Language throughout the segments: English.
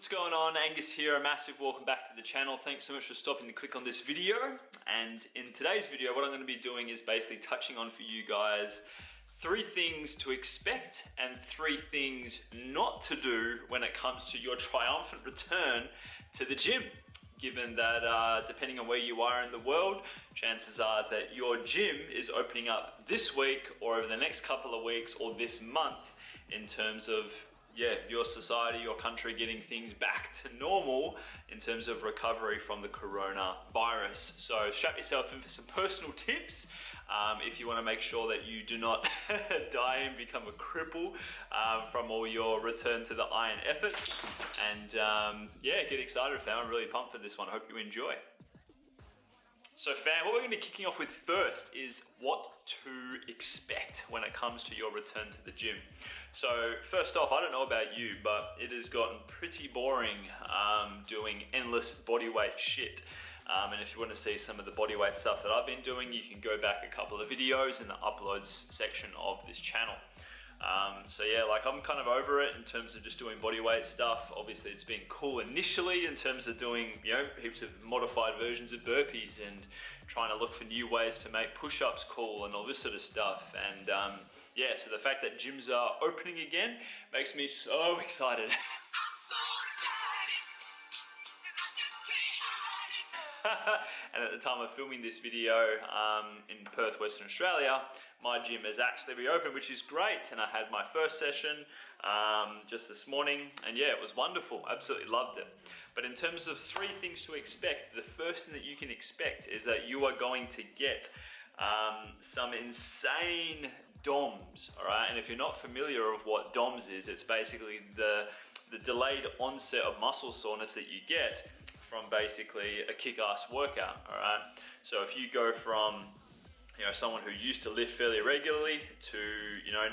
What's going on? Angus here, a massive welcome back to the channel. Thanks so much for stopping to click on this video. And in today's video, what I'm going to be doing is basically touching on for you guys 3 things to expect and 3 things not to do when it comes to your triumphant return to the gym. Given that depending on where you are in the world, chances are that your gym is opening up this week or over the next couple of weeks or this month in terms of your society, your country getting things back to normal in terms of recovery from the coronavirus. So strap yourself in for some personal tips if you want to make sure that you do not die and become a cripple from all your return to the iron efforts. And get excited, fam. I'm really pumped for this one. I hope you enjoy. So fam, what we're going to be kicking off with first is what to expect when it comes to your return to the gym. So first off, I don't know about you, but it has gotten pretty boring doing endless bodyweight shit. And if you want to see some of the bodyweight stuff that I've been doing, you can go back a couple of videos in the uploads section of this channel. I'm kind of over it in terms of just doing bodyweight stuff. Obviously it's been cool initially in terms of doing, heaps of modified versions of burpees and trying to look for new ways to make push-ups cool and all this sort of stuff. And so the fact that gyms are opening again makes me so excited. And at the time of filming this video in Perth, Western Australia, my gym has actually reopened, which is great. And I had my first session just this morning, and it was wonderful. Absolutely loved it. But in terms of 3 things to expect, the first thing that you can expect is that you are going to get some insane DOMS, all right? And if you're not familiar with what DOMS is, it's basically the delayed onset of muscle soreness that you get from basically a kick-ass workout, all right? So if you go from someone who used to lift fairly regularly to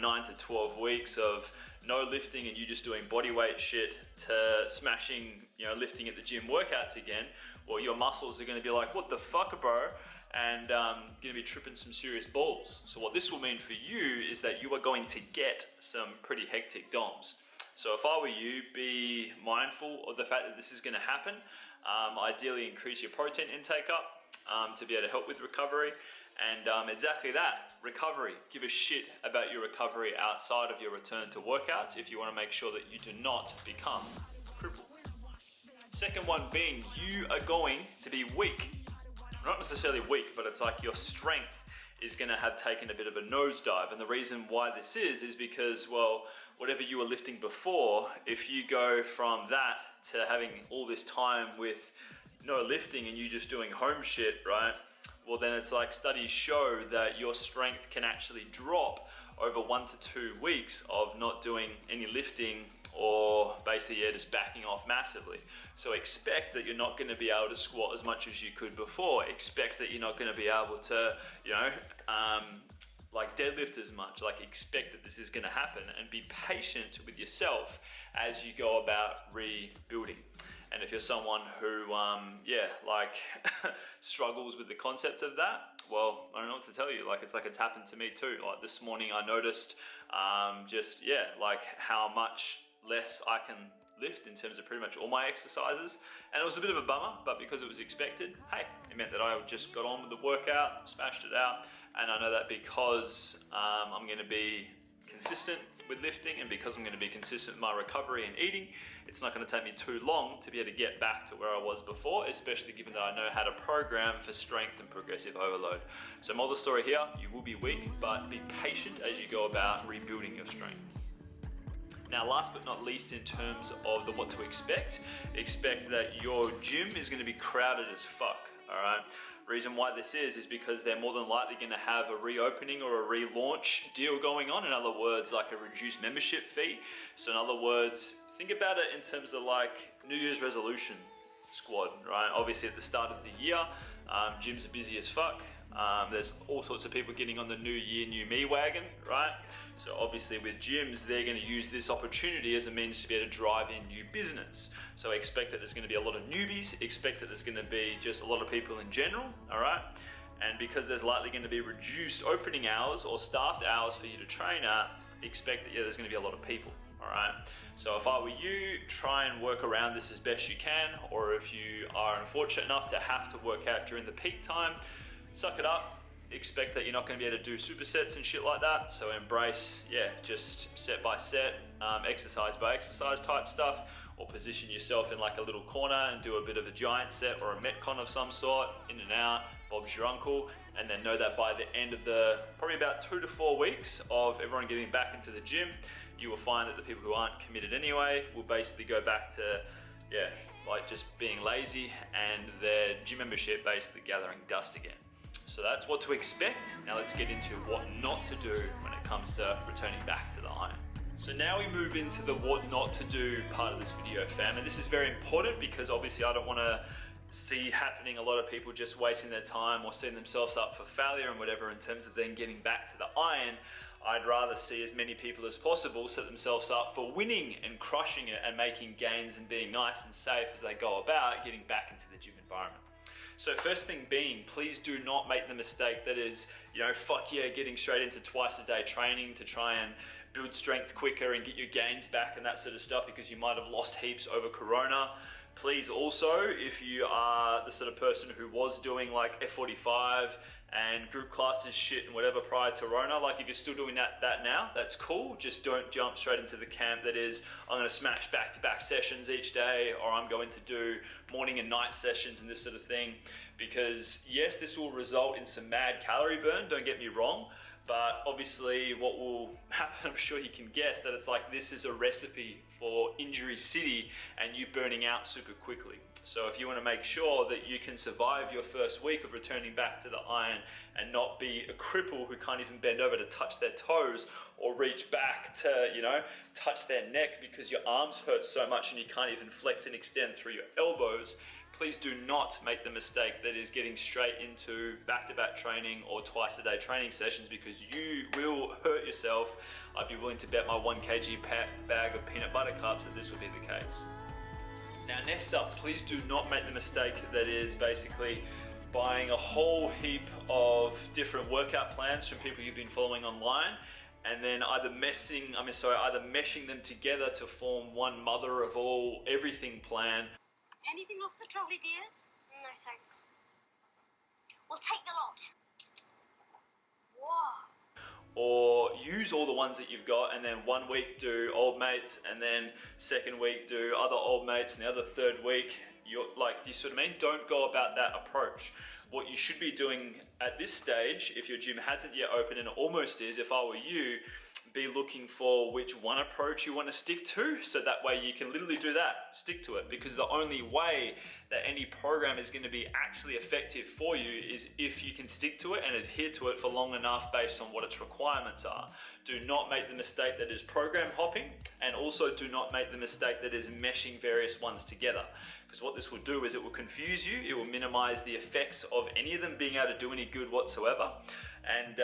9 to 12 weeks of no lifting and you just doing bodyweight shit to smashing lifting at the gym workouts again, well, your muscles are going to be like, what the fuck, bro? And going to be tripping some serious balls. So what this will mean for you is that you are going to get some pretty hectic DOMs. So if I were you, be mindful of the fact that this is going to happen. Ideally increase your protein intake up to be able to help with recovery. And exactly that, recovery. Give a shit about your recovery outside of your return to workouts if you want to make sure that you do not become crippled. Second one being, you are going to be weak. Not necessarily weak, but it's like your strength is going to have taken a bit of a nosedive. And the reason why this is because, well, whatever you were lifting before, if you go from that to having all this time with no lifting and you just doing home shit, right? Well, then it's like studies show that your strength can actually drop over 1 to 2 weeks of not doing any lifting or basically just backing off massively. So expect that you're not going to be able to squat as much as you could before. Expect that you're not going to be able to, deadlift as much. Expect that this is going to happen, and be patient with yourself as you go about rebuilding. And if you're someone who, struggles with the concept of that, well, I don't know what to tell you. It's happened to me too. Like this morning I noticed how much less I can lift in terms of pretty much all my exercises. And it was a bit of a bummer, but because it was expected, hey, it meant that I just got on with the workout, smashed it out. And I know that because I'm going to be consistent with lifting and because I'm going to be consistent with my recovery and eating, it's not going to take me too long to be able to get back to where I was before, especially given that I know how to program for strength and progressive overload. So moral of the story here, you will be weak, but be patient as you go about rebuilding your strength. Now, last but not least, in terms of what to expect that your gym is going to be crowded as fuck, all right? Reason why this is because they're more than likely going to have a reopening or a relaunch deal going on. In other words, like a reduced membership fee. So in other words, think about it in terms of like New Year's resolution squad, right? Obviously at the start of the year, gyms are busy as fuck. There's all sorts of people getting on the new year, new me wagon, right? So obviously with gyms, they're going to use this opportunity as a means to be able to drive in new business. So expect that there's going to be a lot of newbies, expect that there's going to be just a lot of people in general, all right? And because there's likely going to be reduced opening hours or staffed hours for you to train at, expect that there's going to be a lot of people, all right? So if I were you, try and work around this as best you can, or if you are unfortunate enough to have to work out during the peak time, suck it up. Expect that you're not going to be able to do supersets and shit like that, so embrace, just set by set, exercise by exercise type stuff, or position yourself in like a little corner and do a bit of a giant set or a metcon of some sort, in and out, Bob's your uncle, and then know that by the end of the probably about 2 to 4 weeks of everyone getting back into the gym, you will find that the people who aren't committed anyway will basically go back to like just being lazy, and their gym membership basically gathering dust again. So that's what to expect. Now let's get into what not to do when it comes to returning back to the iron. So now we move into the what not to do part of this video, fam. And this is very important because obviously I don't want to see happening a lot of people just wasting their time or setting themselves up for failure and whatever in terms of then getting back to the iron. I'd rather see as many people as possible set themselves up for winning and crushing it and making gains and being nice and safe as they go about getting back into the gym environment. So first thing being, please do not make the mistake that is, fuck yeah, getting straight into twice a day training to try and build strength quicker and get your gains back and that sort of stuff because you might have lost heaps over Corona. Please also, if you are the sort of person who was doing like F45 and group classes shit and whatever prior to Rona, like if you're still doing that now, that's cool. Just don't jump straight into the camp that is, I'm gonna smash back-to-back sessions each day, or I'm going to do morning and night sessions and this sort of thing. Because yes, this will result in some mad calorie burn, don't get me wrong, but obviously what will happen, I'm sure you can guess, that it's like this is a recipe for injury city and you burning out super quickly. So if you want to make sure that you can survive your first week of returning back to the iron and not be a cripple who can't even bend over to touch their toes or reach back to, touch their neck because your arms hurt so much and you can't even flex and extend through your elbows, please do not make the mistake that is getting straight into back-to-back training or twice-a-day training sessions, because you will hurt yourself. I'd be willing to bet my 1 kg bag of peanut butter cups that this will be the case. Now next up, please do not make the mistake that is basically buying a whole heap of different workout plans from people you've been following online, and then either meshing them together to form one mother of all everything plan. Anything off the trolley, dears? No, thanks. We'll take the lot. Whoa. Or use all the ones that you've got and then 1 week do old mates, and then second week do other old mates, and the other third week, you see what I mean? Don't go about that approach. What you should be doing at this stage, if your gym hasn't yet opened, and it almost is, if I were you, be looking for which one approach you want to stick to, so that way you can literally do that, stick to it, because the only way that any program is going to be actually effective for you is if you can stick to it and adhere to it for long enough based on what its requirements are. Do not make the mistake that is program hopping, and also do not make the mistake that is meshing various ones together, because what this will do is it will confuse you, it will minimize the effects of any of them being able to do any good whatsoever. And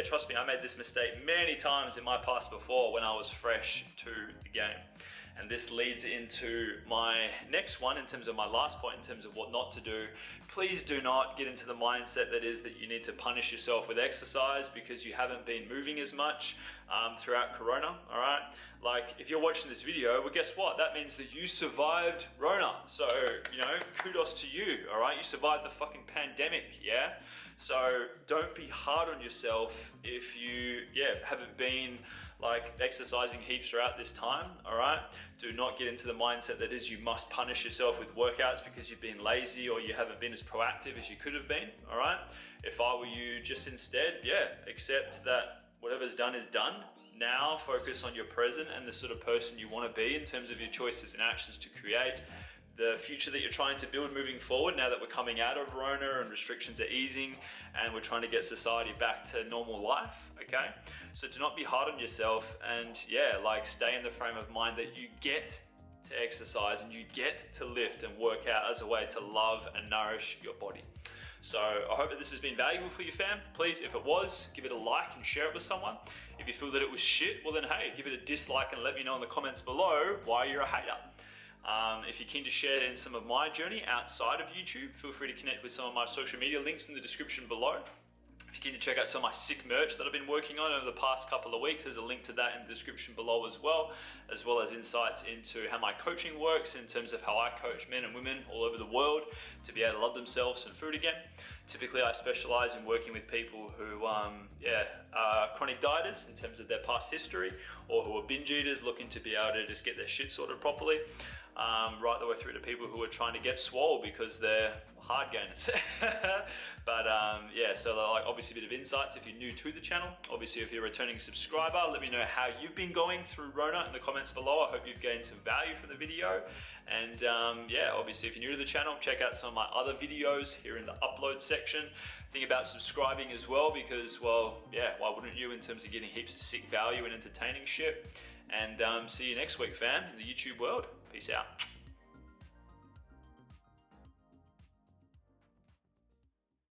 trust me, I made this mistake many times in my past before when I was fresh to the game. And this leads into my next one in terms of my last point, in terms of what not to do. Please do not get into the mindset that is that you need to punish yourself with exercise because you haven't been moving as much throughout Corona, all right? Like, if you're watching this video, well, guess what? That means that you survived Rona. So, kudos to you, all right? You survived the fucking pandemic, yeah? So don't be hard on yourself if you haven't been exercising heaps throughout this time, all right? Do not get into the mindset that is you must punish yourself with workouts because you've been lazy or you haven't been as proactive as you could have been, all right? If I were you, just instead, accept that whatever's done is done. Now focus on your present and the sort of person you want to be in terms of your choices and actions to create the future that you're trying to build moving forward now that we're coming out of Rona and restrictions are easing and we're trying to get society back to normal life, okay? So do not be hard on yourself, and stay in the frame of mind that you get to exercise and you get to lift and work out as a way to love and nourish your body. So I hope that this has been valuable for you, fam. Please, if it was, give it a like and share it with someone. If you feel that it was shit, well then hey, give it a dislike and let me know in the comments below why you're a hater. If you're keen to share in some of my journey outside of YouTube, feel free to connect with some of my social media links in the description below. If you're keen to check out some of my sick merch that I've been working on over the past couple of weeks, there's a link to that in the description below as well as insights into how my coaching works in terms of how I coach men and women all over the world to be able to love themselves and food again. Typically, I specialize in working with people who are chronic dieters in terms of their past history, or who are binge eaters looking to be able to just get their shit sorted properly, right the way through to people who are trying to get swole because they're hard gainers. But so like obviously a bit of insights if you're new to the channel. Obviously if you're a returning subscriber, let me know how you've been going through Rona in the comments below. I hope you've gained some value from the video. And obviously if you're new to the channel, check out some of my other videos here in the upload section. Think about subscribing as well because, well, yeah, why wouldn't you in terms of getting heaps of sick value and entertaining shit. And see you next week, fam, in the YouTube world. Peace out.